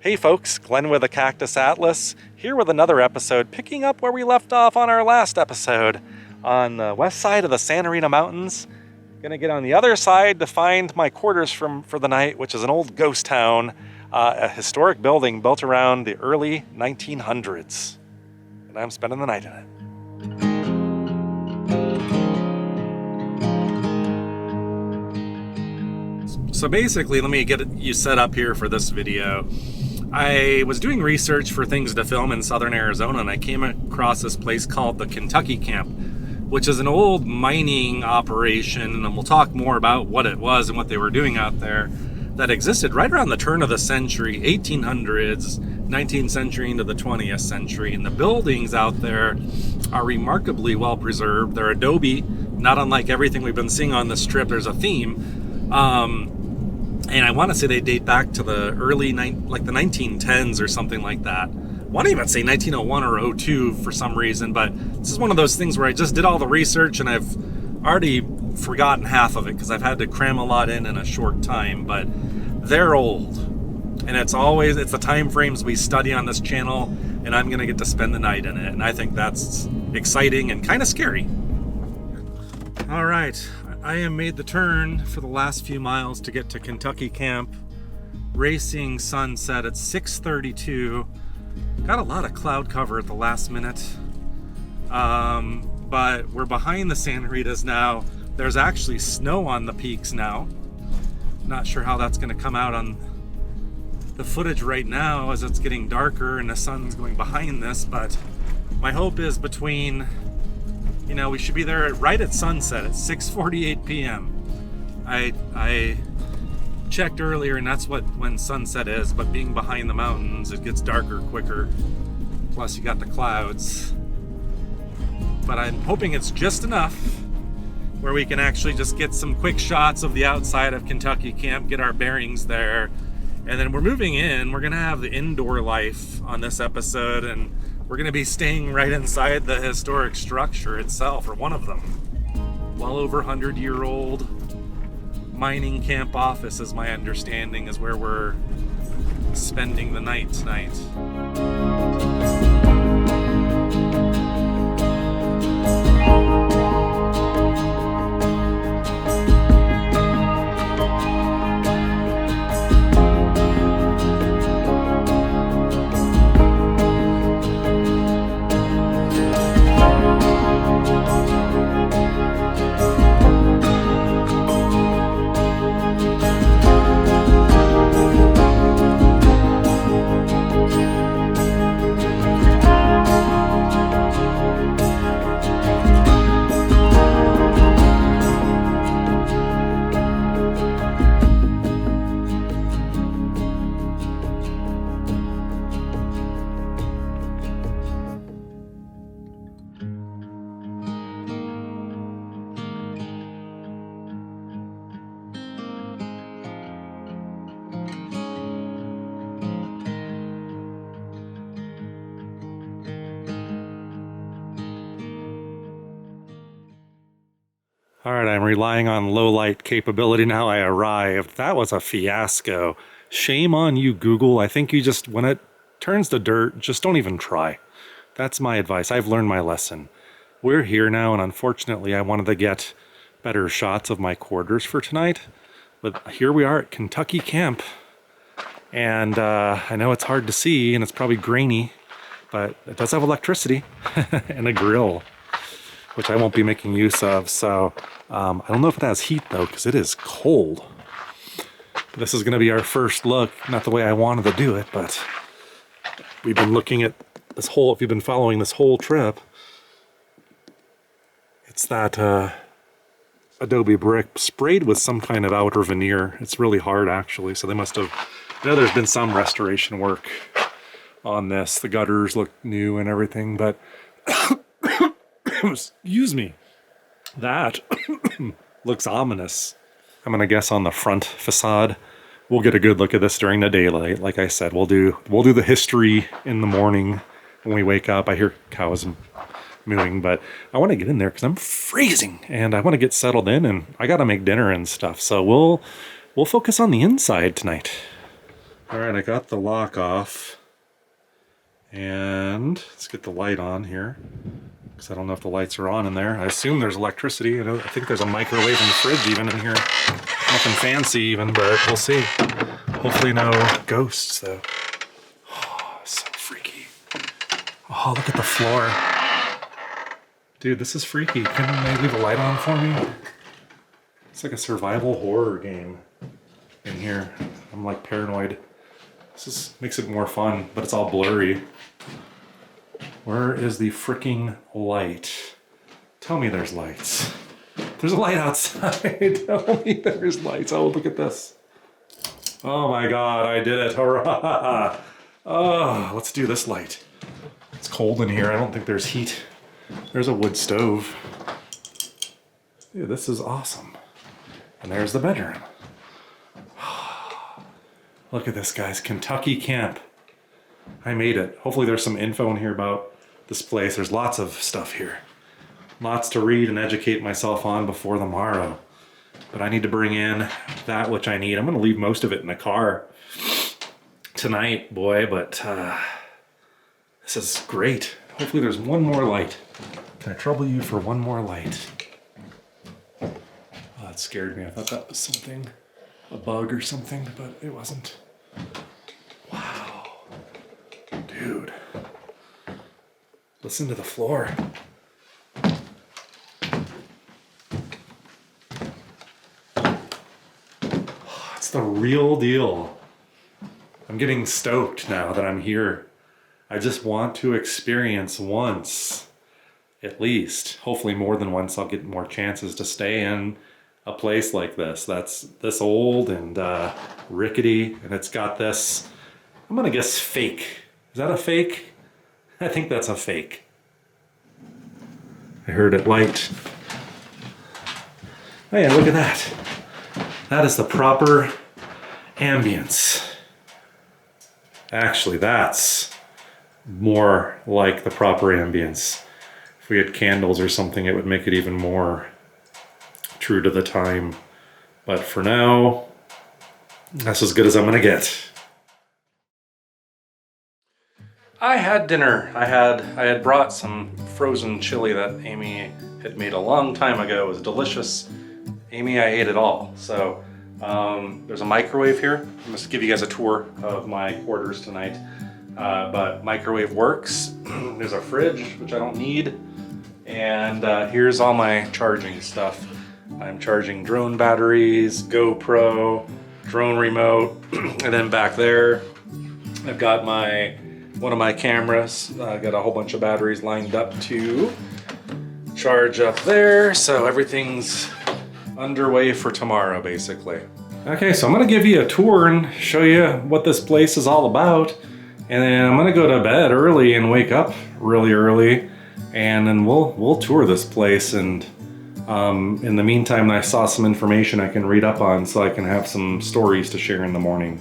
Hey folks, Glenn with the Cactus Atlas, here with another episode, picking up where we left off on our last episode, on the west side of the Santa Rita Mountains. Gonna get on the other side to find my quarters for the night, which is an old ghost town, a historic building built around the early 1900s. And I'm spending the night in it. So basically, let me get you set up here for this video. I was doing research for things to film in southern Arizona, and I came across this place called the Kentucky Camp, which is an old mining operation, and we'll talk more about what it was and what they were doing out there, that existed right around the turn of the century, 1800s, 19th century into the 20th century. And the buildings out there are remarkably well preserved. They're adobe, not unlike everything we've been seeing on the strip. There's a theme. And I want to say they date back to the early, like the 1910s or something like that. I want to even say 1901 or 02 for some reason, but this is one of those things where I just did all the research and I've already forgotten half of it because I've had to cram a lot in a short time, but they're old. And it's the time frames we study on this channel, and I'm going to get to spend the night in it. And I think that's exciting and kind of scary. All right. I have made the turn for the last few miles to get to Kentucky Camp. Racing sunset at 6:32. Got a lot of cloud cover at the last minute. But we're behind the Santa Ritas now. There's actually snow on the peaks now. Not sure how that's going to come out on the footage right now as it's getting darker and the sun's going behind this, but my hope is we should be there right at sunset at 6:48 p.m. I checked earlier, and that's when sunset is, but being behind the mountains, it gets darker quicker. Plus, you got the clouds. But I'm hoping it's just enough where we can actually just get some quick shots of the outside of Kentucky Camp, get our bearings there. And then we're moving in. We're going to have the indoor life on this episode, and we're going to be staying right inside the historic structure itself, or one of them. Well over 100-year-old mining camp office, is my understanding, is where we're spending the night tonight. All right, I'm relying on low light capability now. I arrived. That was a fiasco. Shame on you, Google. I think when it turns to dirt, just don't even try. That's my advice. I've learned my lesson. We're here now, and unfortunately, I wanted to get better shots of my quarters for tonight. But here we are at Kentucky Camp. And I know it's hard to see, and it's probably grainy, but it does have electricity and a grill, which I won't be making use of. So I don't know if it has heat though, because it is cold. But this is going to be our first look. Not the way I wanted to do it, but we've been looking at this whole, if you've been following this whole trip, it's that adobe brick sprayed with some kind of outer veneer. It's really hard actually. So they must have, there's been some restoration work on this. The gutters look new and everything, but excuse me, that looks ominous. I'm gonna guess on the front facade. We'll get a good look at this during the daylight. Like I said, we'll do the history in the morning when we wake up. I hear cows mooing, but I want to get in there because I'm freezing and I want to get settled in, and I got to make dinner and stuff. So we'll focus on the inside tonight. All right, I got the lock off. And let's get the light on here, because I don't know if the lights are on in there. I assume there's electricity. I think there's a microwave in the fridge even in here. Nothing fancy even, but we'll see. Hopefully no ghosts though. Oh, so freaky. Oh, look at the floor. Dude, this is freaky. Couldn't they leave a light on for me? It's like a survival horror game in here. I'm like paranoid. This just makes it more fun, but it's all blurry. Where is the freaking light? Tell me there's lights. There's a light outside. Tell me there's lights. Oh, look at this. Oh my God, I did it. Hurrah! Oh, let's do this light. It's cold in here. I don't think there's heat. There's a wood stove. Dude, this is awesome. And there's the bedroom. Look at this, guys. Kentucky Camp. I made it. Hopefully there's some info in here about this place. There's lots of stuff here. Lots to read and educate myself on before the morrow. But I need to bring in that which I need. I'm going to leave most of it in the car tonight, boy, but this is great. Hopefully there's one more light. Can I trouble you for one more light? Oh, that scared me. I thought that was something, a bug or something, but it wasn't. Wow. Dude. Listen to the floor. Oh, it's the real deal. I'm getting stoked now that I'm here. I just want to experience once, at least. Hopefully more than once. I'll get more chances to stay in a place like this that's this old and rickety, and it's got this, I'm gonna guess fake. Is that a fake? I think that's a fake. I heard it light. Oh yeah, look at that. That is the proper ambience. Actually, that's more like the proper ambience. If we had candles or something, it would make it even more true to the time. But for now, that's as good as I'm gonna get. I had dinner. I had brought some frozen chili that Amy had made a long time ago. It was delicious. Amy, I ate it all. So there's a microwave here. I'm just give you guys a tour of my quarters tonight. But microwave works. There's a fridge, which I don't need. And here's all my charging stuff. I'm charging drone batteries, GoPro, drone remote, and then back there I've got one of my cameras. I got a whole bunch of batteries lined up to charge up there, so everything's underway for tomorrow basically. Okay, so I'm gonna give you a tour and show you what this place is all about, and then I'm gonna go to bed early and wake up really early, and then we'll tour this place. And in the meantime, I saw some information I can read up on so I can have some stories to share in the morning.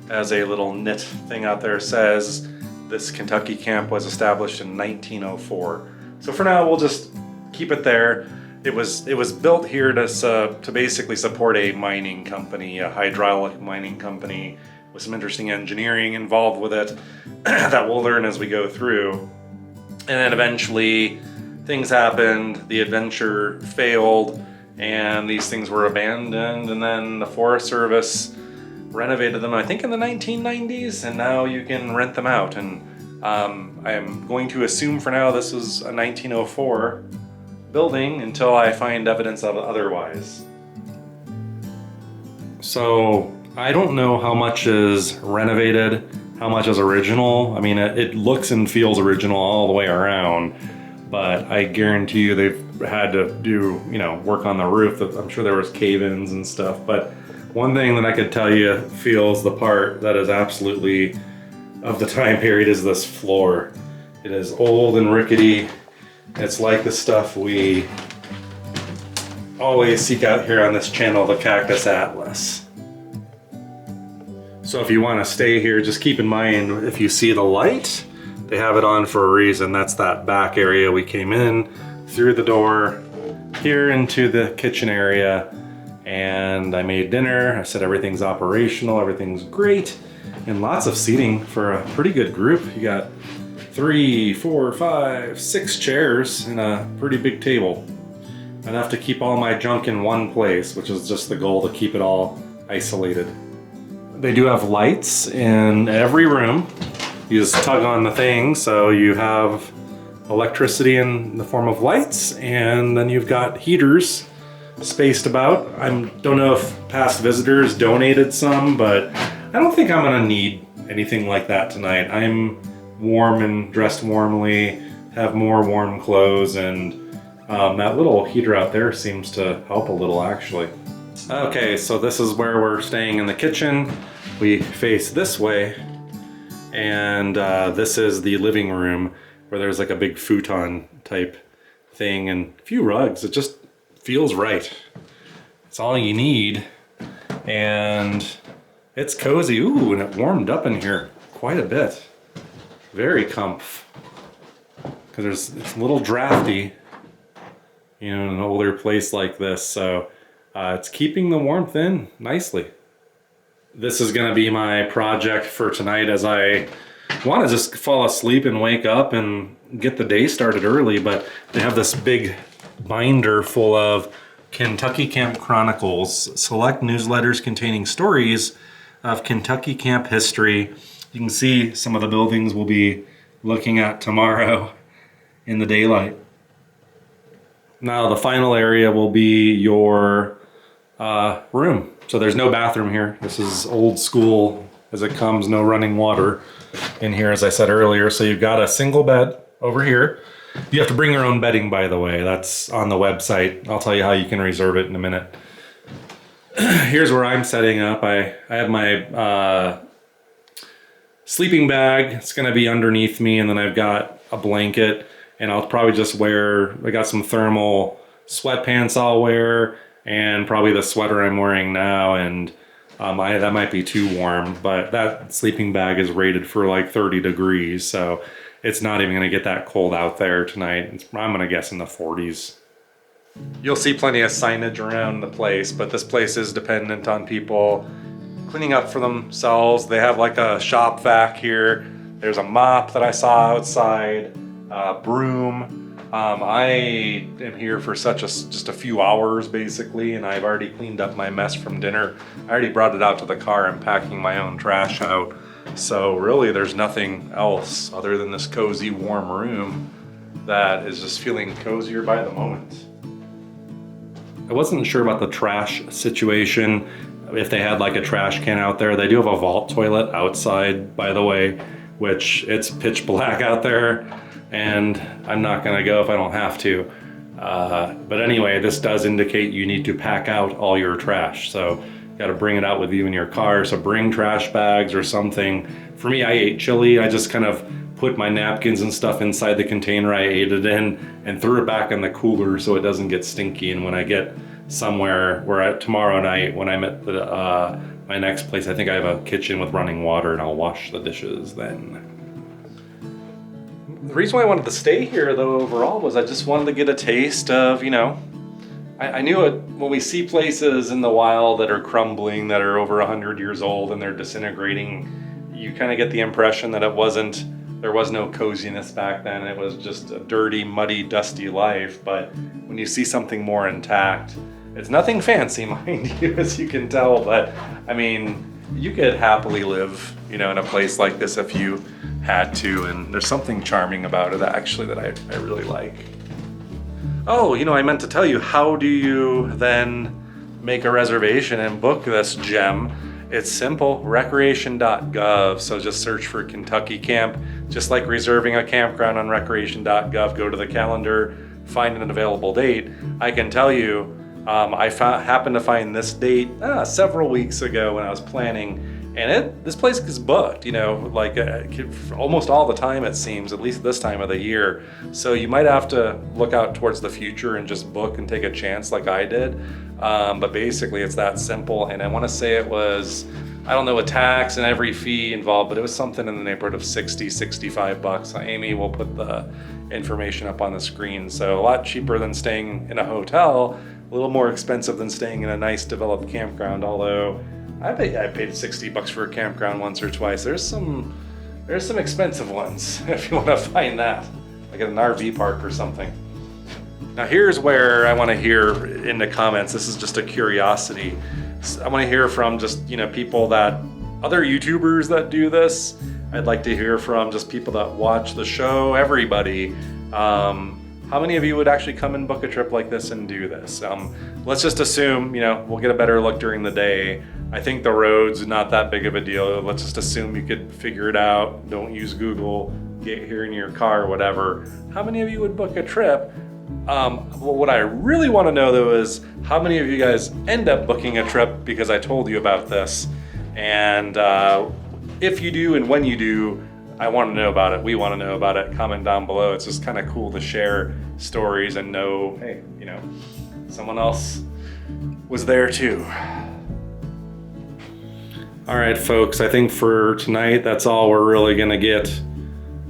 As a little knit thing out there says, this Kentucky camp was established in 1904. So for now, we'll just keep it there. It was built here to basically support a mining company, a hydraulic mining company, with some interesting engineering involved with it that we'll learn as we go through. And then eventually, things happened, the adventure failed, and these things were abandoned, and then the Forest Service renovated them, I think in the 1990s, and now you can rent them out. And I am going to assume for now this is a 1904 building until I find evidence of otherwise. So I don't know how much is renovated, how much is original. I mean, it looks and feels original all the way around. But I guarantee you they've had to do, work on the roof. I'm sure there was cave-ins and stuff. But one thing that I could tell you feels the part that is absolutely of the time period is this floor. It is old and rickety. It's like the stuff we always seek out here on this channel, the Cactus Atlas. So if you want to stay here, just keep in mind, if you see the light, they have it on for a reason. That's that back area we came in through the door here into the kitchen area, and I made dinner. I said everything's operational, everything's great, and lots of seating for a pretty good group. You got 3, 4, 5, 6 chairs and a pretty big table. Enough to keep all my junk in one place, which is just the goal, to keep it all isolated. They do have lights in every room. You just tug on the thing, so you have electricity in the form of lights, and then you've got heaters spaced about. I don't know if past visitors donated some, but I don't think I'm gonna need anything like that tonight. I'm warm and dressed warmly, have more warm clothes, and that little heater out there seems to help a little, actually. Okay, so this is where we're staying in the kitchen. We face this way, and this is the living room where there's like a big futon type thing and a few rugs. It just feels right. It's all you need, and it's cozy. Ooh, and it warmed up in here quite a bit. Very comf. Because it's a little drafty, you know, in an older place like this. So it's keeping the warmth in nicely. This is gonna be my project for tonight, as I want to just fall asleep and wake up and get the day started early, but they have this big binder full of Kentucky Camp Chronicles, select newsletters containing stories of Kentucky camp history. You can see some of the buildings we'll be looking at tomorrow in the daylight. Now the final area will be your room. So there's no bathroom here. This is old school as it comes, no running water in here, as I said earlier. So you've got a single bed over here. You have to bring your own bedding, by the way. That's on the website. I'll tell you how you can reserve it in a minute. Here's where I'm setting up. I have my sleeping bag. It's gonna be underneath me, and then I've got a blanket, and I'll probably just wear, I got some thermal sweatpants I'll wear, and probably the sweater I'm wearing now, and that might be too warm, but that sleeping bag is rated for like 30 degrees, so it's not even gonna get that cold out there tonight. I'm gonna guess in the 40s. You'll see plenty of signage around the place, but this place is dependent on people cleaning up for themselves. They have like a shop vac here. There's a mop that I saw outside, broom. I am here for just a few hours basically, and I've already cleaned up my mess from dinner. I already brought it out to the car. I'm packing my own trash out. So really there's nothing else other than this cozy warm room that is just feeling cozier by the moment. I wasn't sure about the trash situation, if they had like a trash can out there. They do have a vault toilet outside, by the way, which it's pitch black out there, and I'm not gonna go if I don't have to. But anyway, this does indicate you need to pack out all your trash. So you gotta bring it out with you in your car. So bring trash bags or something. For me, I ate chili. I just kind of put my napkins and stuff inside the container I ate it in and threw it back in the cooler so it doesn't get stinky. And when I get somewhere, tomorrow night when I'm at my next place, I think I have a kitchen with running water, and I'll wash the dishes then. The reason why I wanted to stay here though overall was I just wanted to get a taste of, you know, I knew it when we see places in the wild that are crumbling, that are over 100 years old and they're disintegrating, you kind of get the impression that there was no coziness back then. It was just a dirty, muddy, dusty life. But when you see something more intact, it's nothing fancy, mind you, as you can tell, but I mean, you could happily live, you know, in a place like this if you had to, and there's something charming about it actually that I really like. Oh, you know, I meant to tell you, how do you then make a reservation and book this gem? It's simple, recreation.gov. So just search for Kentucky Camp, just like reserving a campground on recreation.gov. Go to the calendar, find an available date. I can tell you, I happened to find this date several weeks ago when I was planning, and this place is booked, you know, like almost all the time it seems, at least this time of the year. So you might have to look out towards the future and just book and take a chance like I did. But basically it's that simple. And I want to say it was, I don't know, a tax and every fee involved, but it was something in the neighborhood of $65. Amy will put the information up on the screen. So a lot cheaper than staying in a hotel, A little more expensive than staying in a nice developed campground, although I paid $60 for a campground once or twice. There's some expensive ones if you want to find that, like at an RV park or something. Now here's where I want to hear in the comments. This is just a curiosity. I want to hear from just, people that, other YouTubers that do this. I'd like to hear from just people that watch the show, everybody. How many of you would actually come and book a trip like this and do this? Let's just assume, we'll get a better look during the day. I think the road's not that big of a deal. Let's just assume you could figure it out. Don't use Google, get here in your car, whatever. How many of you would book a trip? What I really want to know though is how many of you guys end up booking a trip because I told you about this. And if you do and when you do, I want to know about it. We want to know about it. Comment down below. It's just kind of cool to share stories and know, hey, someone else was there too. All right, folks, I think for tonight, that's all we're really gonna get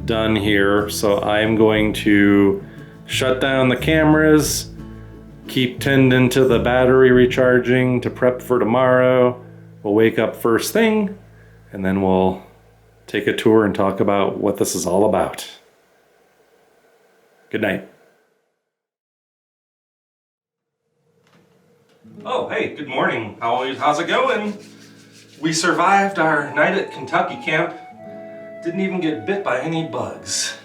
done here. So I'm going to shut down the cameras, keep tending to the battery recharging to prep for tomorrow. We'll wake up first thing, and then we'll take a tour and talk about what this is all about. Good night. Oh, hey, good morning. How's it going? We survived our night at Kentucky Camp. Didn't even get bit by any bugs.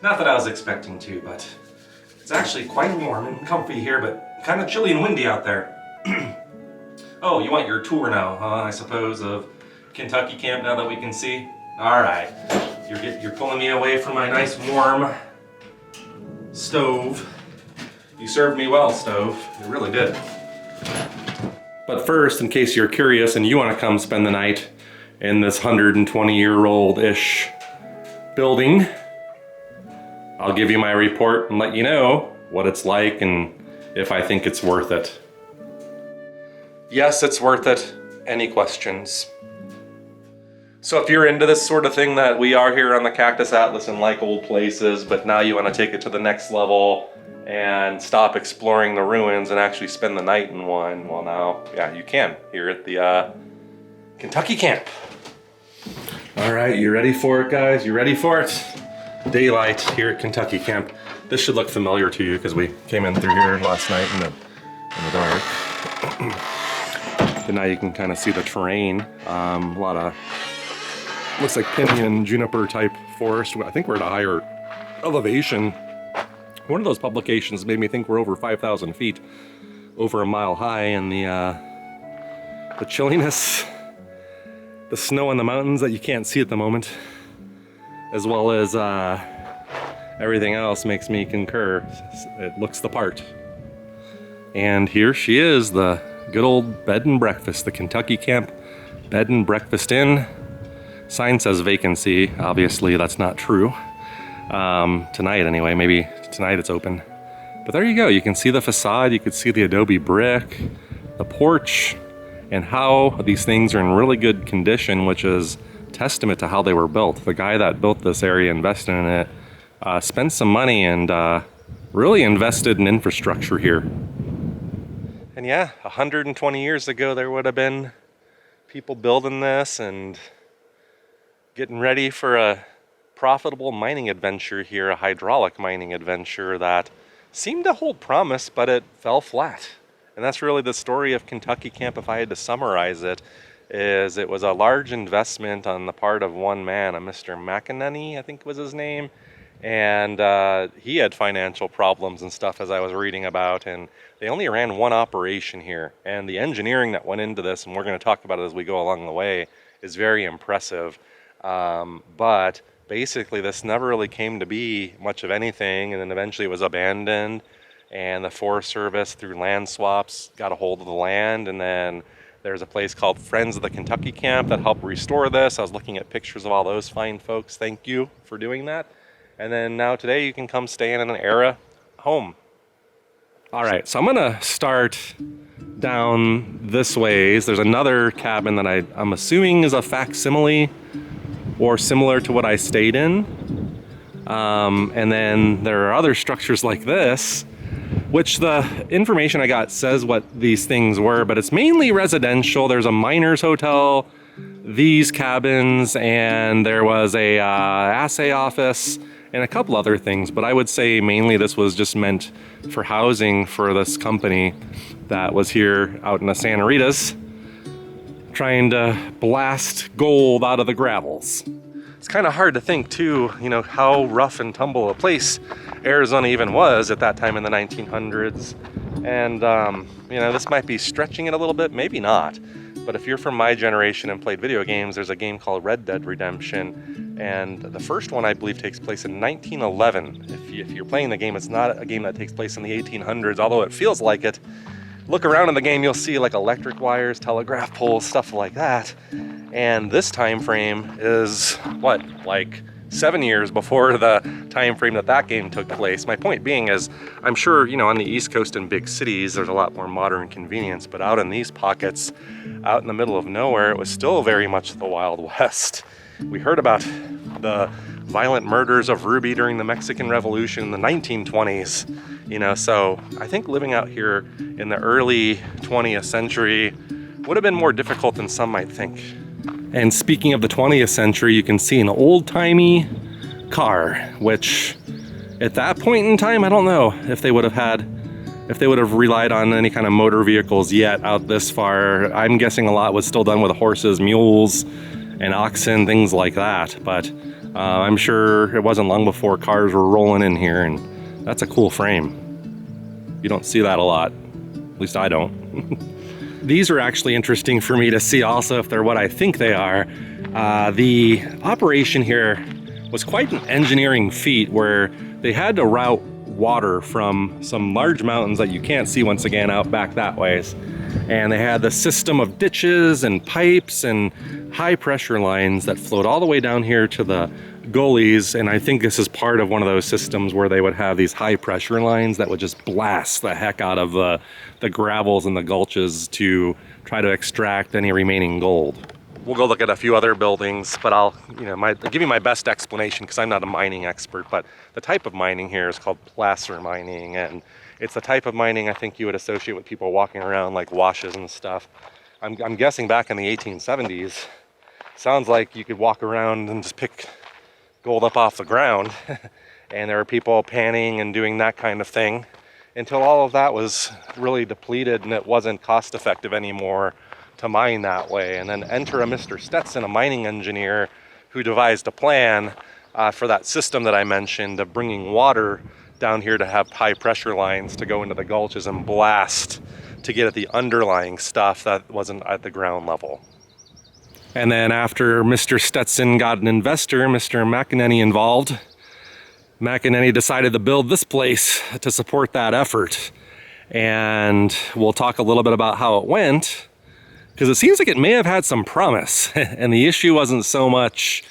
Not that I was expecting to, but it's actually quite warm and comfy here, but kind of chilly and windy out there. Oh, you want your tour now, I suppose, of Kentucky Camp now that we can see? All right, you're pulling me away from my nice warm stove. You served me well, stove. You really did. But first, in case you're curious and you want to come spend the night in this 120-year-old-ish building, I'll give you my report and let you know what it's like and if I think it's worth it. Yes, it's worth it. Any questions? So if you're into this sort of thing that we are here on the Cactus Atlas and like old places, but now you want to take it to the next level and stop exploring the ruins and actually spend the night in one, well now, yeah, you can here at the Kentucky Camp. All right, you ready for it, guys? You ready for it? Daylight here at Kentucky Camp. This should look familiar to you because we came in through here last night in the dark. And now you can kind of see the terrain. A lot of, looks like pinyon, juniper type forest. I think we're at a higher elevation. One of those publications made me think we're over 5,000 feet, over a mile high, and the chilliness, the snow on the mountains that you can't see at the moment, as well as everything else makes me concur. It looks the part. And here she is, the good old bed and breakfast, the Kentucky Camp Bed and Breakfast Inn. Sign says vacancy. Obviously that's not true. Tonight anyway, maybe tonight it's open. But there you go, you can see the facade, you can see the adobe brick, the porch, and how these things are in really good condition, which is testament to how they were built. The guy that built this area, invested in it, spent some money and really invested in infrastructure here. And yeah, 120 years ago there would have been people building this and getting ready for a profitable mining adventure here, a hydraulic mining adventure that seemed to hold promise, but it fell flat. And that's really the story of Kentucky Camp, if I had to summarize it, is it was a large investment on the part of one man, a Mr. McEnany, I think was his name. And he had financial problems and stuff, as I was reading about, and they only ran one operation here. And the engineering that went into this, and we're going to talk about it as we go along the way, is very impressive. But basically this never really came to be much of anything, and then eventually it was abandoned, and the Forest Service through land swaps got a hold of the land, and then there's a place called Friends of the Kentucky Camp that helped restore this. I was looking at pictures of all those fine folks. Thank you for doing that. And then now today you can come stay in an era home. All right, so I'm gonna start down this ways. There's another cabin that I'm assuming is a facsimile or similar to what I stayed in. And then there are other structures like this which the information I got says what these things were, but it's mainly residential. There's a miner's hotel, these cabins, and there was a assay office and a couple other things, but I would say mainly this was just meant for housing for this company that was here out in the Santa Ritas trying to blast gold out of the gravels. It's kind of hard to think too, you know, how rough and tumble a place Arizona even was at that time in the 1900s. And, you know, this might be stretching it a little bit, maybe not. But if you're from my generation and played video games, there's a game called Red Dead Redemption. And the first one, I believe, takes place in 1911. If you're playing the game, it's not a game that takes place in the 1800s, although it feels like it. Look around in the game, you'll see like electric wires, telegraph poles, stuff like that. And this time frame is, what, like 7 years before the time frame that game took place. My point being is, I'm sure, you know, on the East Coast in big cities, there's a lot more modern convenience, but out in these pockets, out in the middle of nowhere, it was still very much the Wild West. We heard about the violent murders of Ruby during the Mexican Revolution in the 1920s, you know, so I think living out here in the early 20th century would have been more difficult than some might think. And speaking of the 20th century, you can see an old-timey car, which at that point in time, I don't know if they would have relied on any kind of motor vehicles yet out this far. I'm guessing a lot was still done with horses, mules, and oxen, things like that. But I'm sure it wasn't long before cars were rolling in here, and that's a cool frame. You don't see that a lot. At least I don't. These are actually interesting for me to see also if they're what I think they are. The operation here was quite an engineering feat where they had to route water from some large mountains that you can't see once again out back that ways. And they had the system of ditches and pipes and high pressure lines that flowed all the way down here to the gullies. And I think this is part of one of those systems where they would have these high pressure lines that would just blast the heck out of the gravels and the gulches to try to extract any remaining gold. We'll go look at a few other buildings, but I'll give you my best explanation because I'm not a mining expert, but the type of mining here is called placer mining, and it's the type of mining I think you would associate with people walking around like washes and stuff. I'm guessing back in the 1870s, sounds like you could walk around and just pick gold up off the ground and there were people panning and doing that kind of thing until all of that was really depleted and it wasn't cost effective anymore to mine that way. And then enter a Mr. Stetson, a mining engineer, who devised a plan for that system that I mentioned of bringing water down here to have high pressure lines to go into the gulches and blast to get at the underlying stuff that wasn't at the ground level. And then after Mr. Stetson got an investor, Mr. McEnany, involved, McEnany decided to build this place to support that effort. And we'll talk a little bit about how it went, because it seems like it may have had some promise. And the issue wasn't so much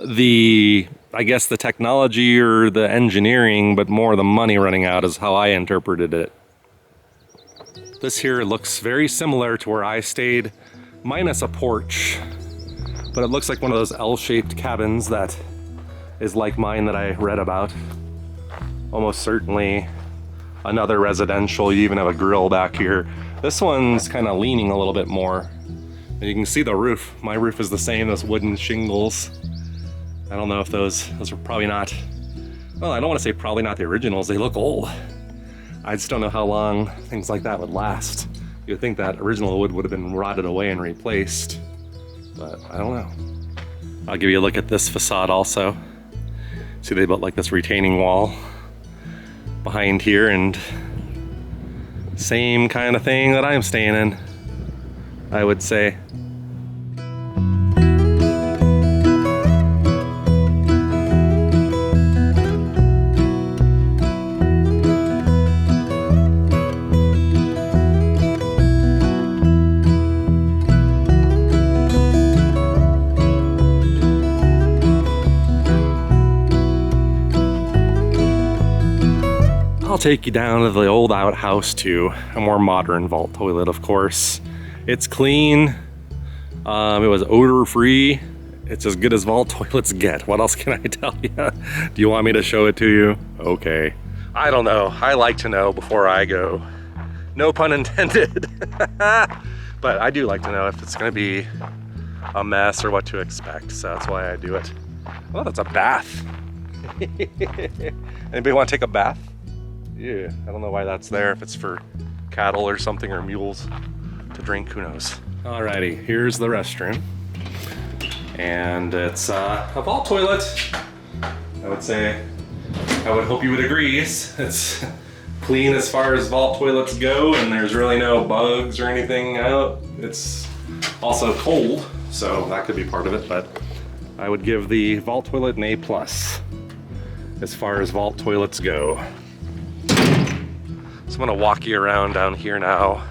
the technology or the engineering, but more the money running out is how I interpreted it. This here looks very similar to where I stayed, minus a porch, but it looks like one of those L-shaped cabins that is like mine that I read about. Almost certainly another residential. You even have a grill back here. This one's kind of leaning a little bit more. And you can see the roof. My roof is the same, those wooden shingles. I don't know if those are probably not, well, I don't want to say probably not the originals. They look old. I just don't know how long things like that would last. You'd think that original wood would have been rotted away and replaced, but I don't know. I'll give you a look at this facade also. See, they built like this retaining wall behind here, and same kind of thing that I'm staying in, I would say. I'll take you down to the old outhouse to a more modern vault toilet, of course. It's clean. It was odor-free. It's as good as vault toilets get. What else can I tell you? Do you want me to show it to you? Okay. I don't know. I like to know before I go. No pun intended. But I do like to know if it's gonna be a mess or what to expect, so that's why I do it. Oh, that's a bath. Anybody want to take a bath? Yeah, I don't know why that's there, if it's for cattle or something, or mules to drink, who knows. Alrighty, here's the restroom. And it's a vault toilet. I would hope you would agree. It's clean as far as vault toilets go, and there's really no bugs or anything out. It's also cold, so that could be part of it, but I would give the vault toilet an A+ as far as vault toilets go. So I'm gonna walk you around down here now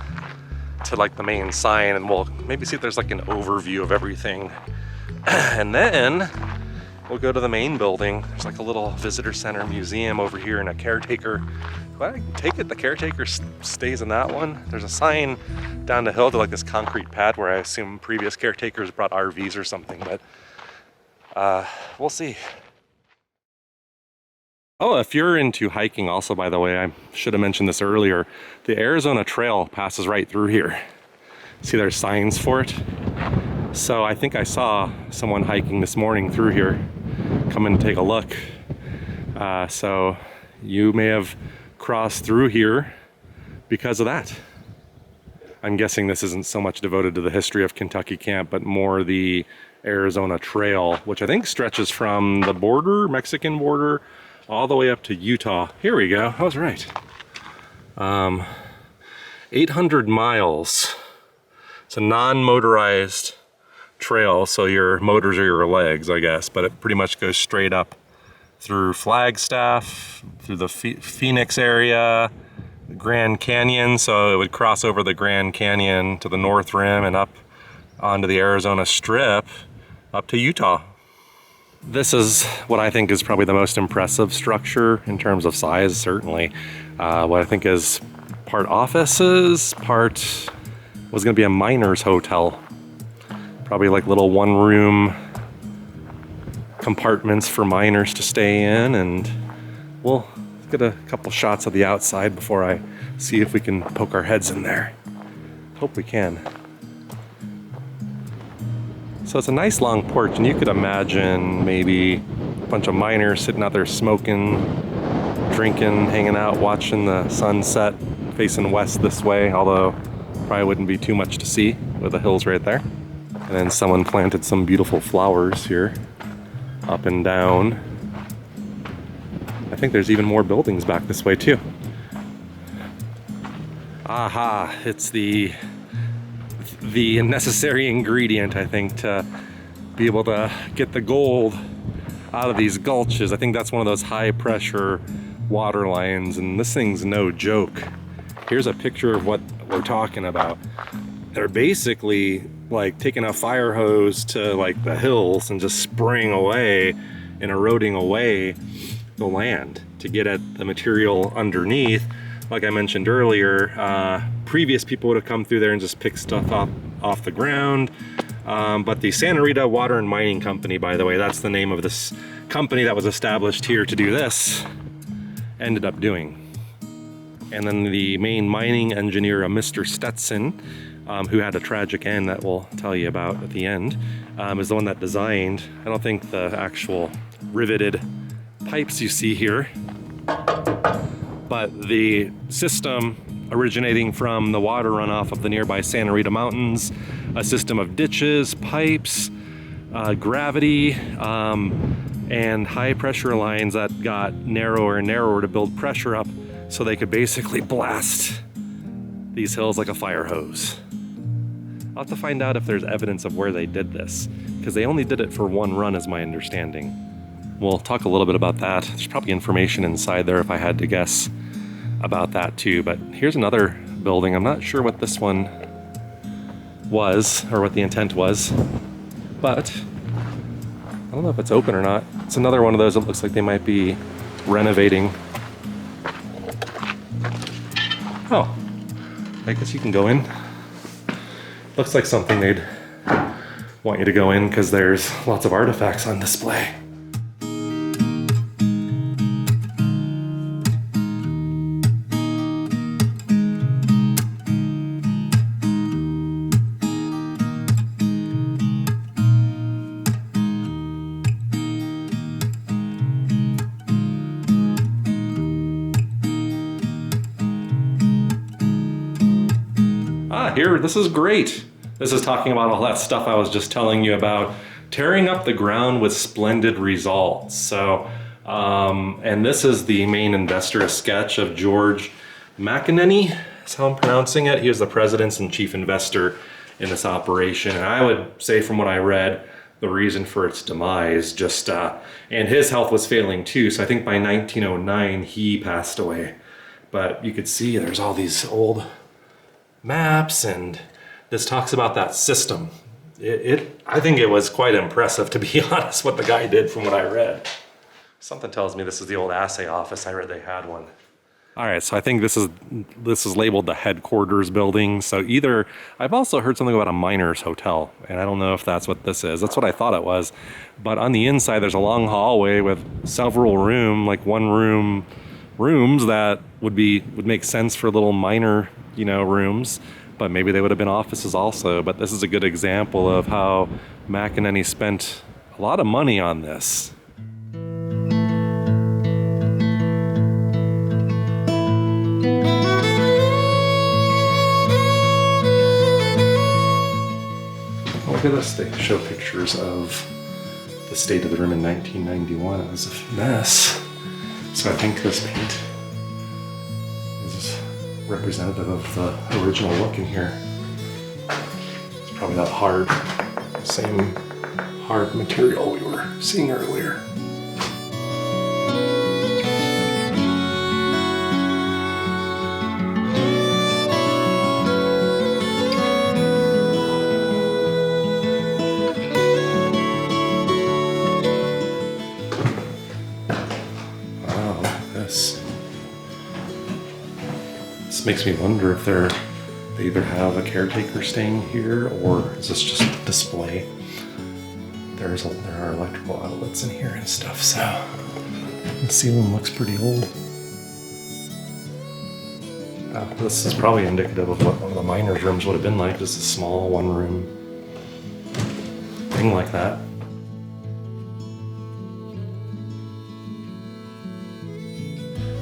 to like the main sign, and we'll maybe see if there's like an overview of everything. And then we'll go to the main building. There's like a little visitor center museum over here and a caretaker. Well, I take it the caretaker stays in that one. There's a sign down the hill to like this concrete pad where I assume previous caretakers brought RVs or something, but we'll see. Oh, if you're into hiking also, by the way, I should have mentioned this earlier, the Arizona Trail passes right through here. See, there's signs for it. So I think I saw someone hiking this morning through here. Come and take a look. So you may have crossed through here because of that. I'm guessing this isn't so much devoted to the history of Kentucky Camp, but more the Arizona Trail, which I think stretches from the border, Mexican border, all the way up to Utah. Here we go, I was right. 800 miles. It's a non-motorized trail, so your motors are your legs, I guess, but it pretty much goes straight up through Flagstaff, through the Phoenix area, the Grand Canyon, so it would cross over the Grand Canyon to the North Rim and up onto the Arizona Strip, up to Utah. This is what I think is probably the most impressive structure in terms of size, certainly. What I think is part offices, part was gonna be a miner's hotel. Probably like little one-room compartments for miners to stay in, and we'll get a couple shots of the outside before I see if we can poke our heads in there. Hope we can. So it's a nice long porch, and you could imagine maybe a bunch of miners sitting out there smoking, drinking, hanging out, watching the sunset facing west this way, although probably wouldn't be too much to see with the hills right there. And then someone planted some beautiful flowers here, up and down. I think there's even more buildings back this way too. Aha, it's the necessary ingredient, I think, to be able to get the gold out of these gulches. I think that's one of those high pressure water lines, and this thing's no joke. Here's a picture of what we're talking about. They're basically like taking a fire hose to like the hills and just spraying away and eroding away the land to get at the material underneath. Like I mentioned earlier, previous people would have come through there and just picked stuff up off the ground. But the Santa Rita Water and Mining Company, by the way, that's the name of this company that was established here to do this, ended up doing. And then the main mining engineer, Mr. Stetson, who had a tragic end that we'll tell you about at the end, is the one that designed, I don't think the actual riveted pipes you see here, but the system originating from the water runoff of the nearby Santa Rita Mountains, a system of ditches, pipes, gravity, and high pressure lines that got narrower and narrower to build pressure up so they could basically blast these hills like a fire hose. I'll have to find out if there's evidence of where they did this, because they only did it for one run, is my understanding. We'll talk a little bit about that. There's probably information inside there if I had to guess about that too. But here's another building. I'm not sure what this one was or what the intent was, but I don't know if it's open or not. It's another one of those that looks like they might be renovating. Oh, I guess you can go in. Looks like something they'd want you to go in because there's lots of artifacts on display. here, this is great. This is talking about all that stuff I was just telling you about, tearing up the ground with splendid results. So, and this is the main investor sketch of George McEnany, that's how I'm pronouncing it. He was the president and chief investor in this operation. And I would say from what I read, the reason for its demise just, and his health was failing too. So I think by 1909, he passed away. But you could see there's all these old maps, and this talks about that system. I think it was quite impressive, to be honest, what the guy did from what I read. Something tells me this is the old assay office. I read they had one. All right, so I think this is labeled the headquarters building. So either, I've also heard something about a miner's hotel, and I don't know if that's what this is. That's what I thought it was. But on the inside, there's a long hallway with several rooms that would make sense for little miner, rooms. But maybe they would have been offices also. But this is a good example of how McEnany spent a lot of money on this. Look at this, they show pictures of the state of the room in 1991. It was a mess. So I think this paint is representative of the original look in here. It's probably that same hard material we were seeing earlier. Wow, look at this. This makes me wonder if they either have a caretaker staying here, or is this just a display? There are electrical outlets in here and stuff, so the ceiling looks pretty old. This is probably indicative of what one of the miners' rooms would have been like, just a small one-room thing like that.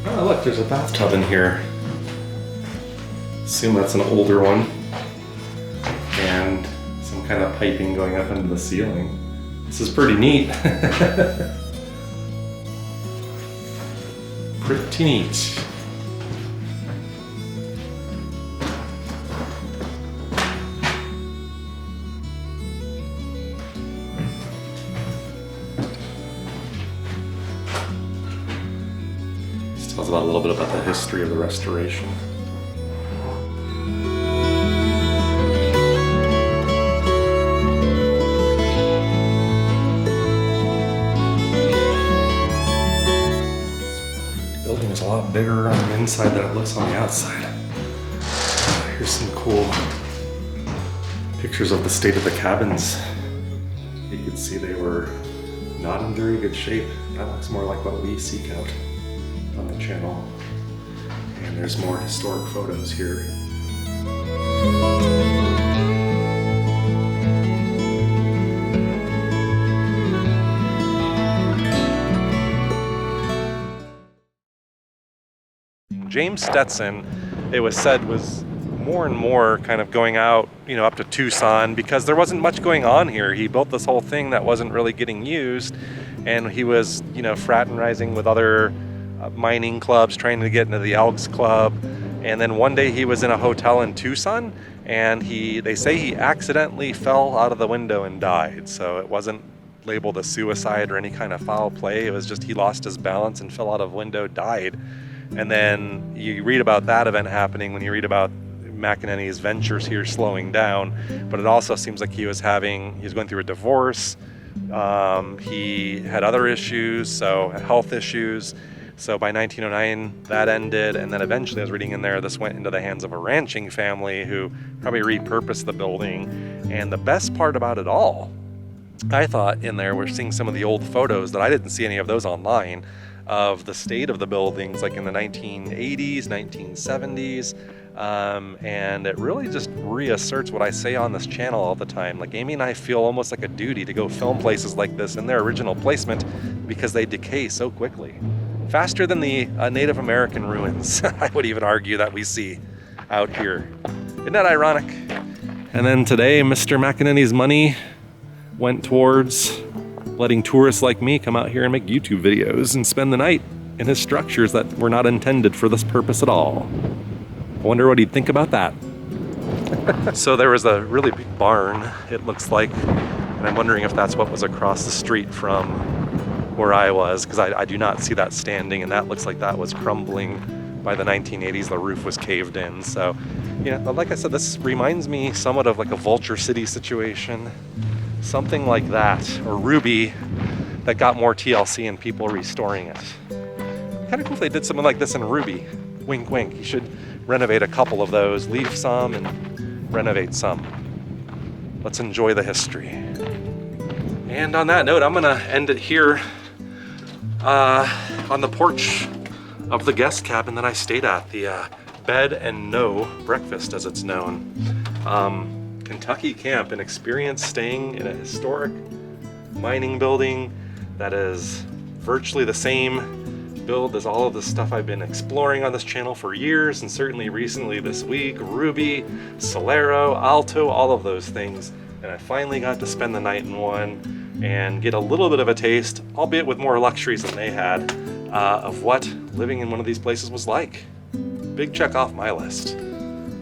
Oh, look, there's a bathtub in here. Assume that's an older one. And some kind of piping going up into the ceiling. This is pretty neat. Pretty neat. This tells a little bit about the history of the restoration. Is a lot bigger on the inside than it looks on the outside. Here's some cool pictures of the state of the cabins. You can see they were not in very good shape. That looks more like what we seek out on the channel. And there's more historic photos here. James Stetson, it was said, was more and more kind of going out, up to Tucson, because there wasn't much going on here. He built this whole thing that wasn't really getting used, and he was, fraternizing with other mining clubs, trying to get into the Elks Club. And then one day he was in a hotel in Tucson, and they say he accidentally fell out of the window and died. So it wasn't labeled a suicide or any kind of foul play. It was just he lost his balance and fell out of a window, died. And then you read about that event happening when you read about McEnany's ventures here slowing down. But it also seems like he was going through a divorce. He had other issues, so health issues. So by 1909, that ended. And then eventually, I was reading in there, this went into the hands of a ranching family who probably repurposed the building. And the best part about it all, I thought in there, we're seeing some of the old photos that I didn't see any of those online, of the state of the buildings, like in the 1980s, 1970s. And it really just reasserts what I say on this channel all the time. Like Amy and I feel almost like a duty to go film places like this in their original placement because they decay so quickly. Faster than the Native American ruins, I would even argue, that we see out here. Isn't that ironic? And then today, Mr. McEnany's money went towards letting tourists like me come out here and make YouTube videos and spend the night in his structures that were not intended for this purpose at all. I wonder what he'd think about that. So there was a really big barn, it looks like, and I'm wondering if that's what was across the street from where I was, because I do not see that standing, and that looks like that was crumbling by the 1980s. The roof was caved in. So, yeah, like I said, this reminds me somewhat of like a Vulture City situation, something like that, or Ruby that got more TLC and people restoring it. Kind of cool if they did something like this in Ruby. Wink, wink. You should renovate a couple of those, leave some and renovate some. Let's enjoy the history. And on that note, I'm gonna end it here on the porch of the guest cabin that I stayed at, the Bed and No Breakfast, as it's known. Kentucky Camp, an experience staying in a historic mining building that is virtually the same build as all of the stuff I've been exploring on this channel for years, and certainly recently this week, Ruby, Solero, Alto, all of those things. And I finally got to spend the night in one and get a little bit of a taste, albeit with more luxuries than they had, of what living in one of these places was like. Big check off my list.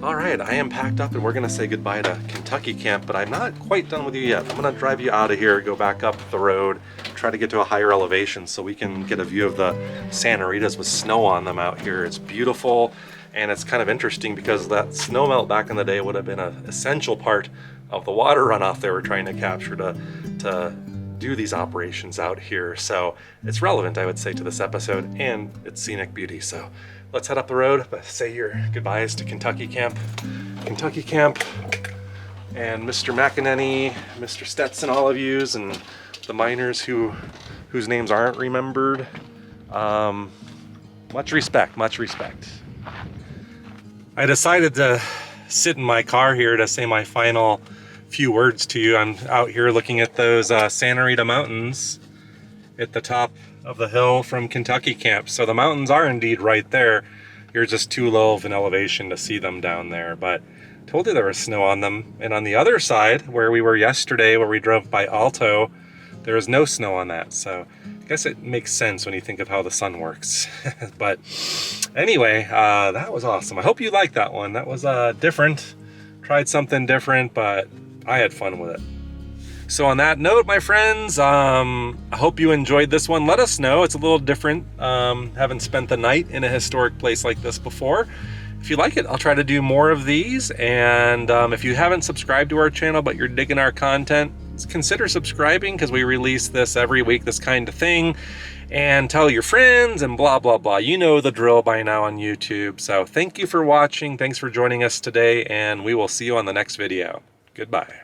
All right, I am packed up and we're gonna say goodbye to Kentucky Camp, but I'm not quite done with you yet. I'm gonna drive you out of here, go back up the road, try to get to a higher elevation so we can get a view of the Santa Ritas with snow on them out here. It's beautiful, and it's kind of interesting because that snow melt back in the day would have been an essential part of the water runoff they were trying to capture to do these operations out here. So it's relevant, I would say, to this episode and its scenic beauty. So let's head up the road, but say your goodbyes to Kentucky Camp, and Mr. McEnany, Mr. Stetson, all of yous, and the miners whose names aren't remembered. Much respect, much respect. I decided to sit in my car here to say my final few words to you. I'm out here looking at those Santa Rita Mountains at the top of the hill from Kentucky Camp. So the mountains are indeed right there. You're just too low of an elevation to see them down there, but I told you there was snow on them. And on the other side, where we were yesterday, where we drove by Alto, there was no snow on that. So I guess it makes sense when you think of how the sun works. But anyway, that was awesome. I hope you liked that one. That was different. Tried something different, but I had fun with it. So on that note, my friends, I hope you enjoyed this one. Let us know. It's a little different. Haven't spent the night in a historic place like this before. If you like it, I'll try to do more of these. And if you haven't subscribed to our channel, but you're digging our content, consider subscribing, because we release this every week, this kind of thing. And tell your friends and blah, blah, blah. You know the drill by now on YouTube. So thank you for watching. Thanks for joining us today, and we will see you on the next video. Goodbye.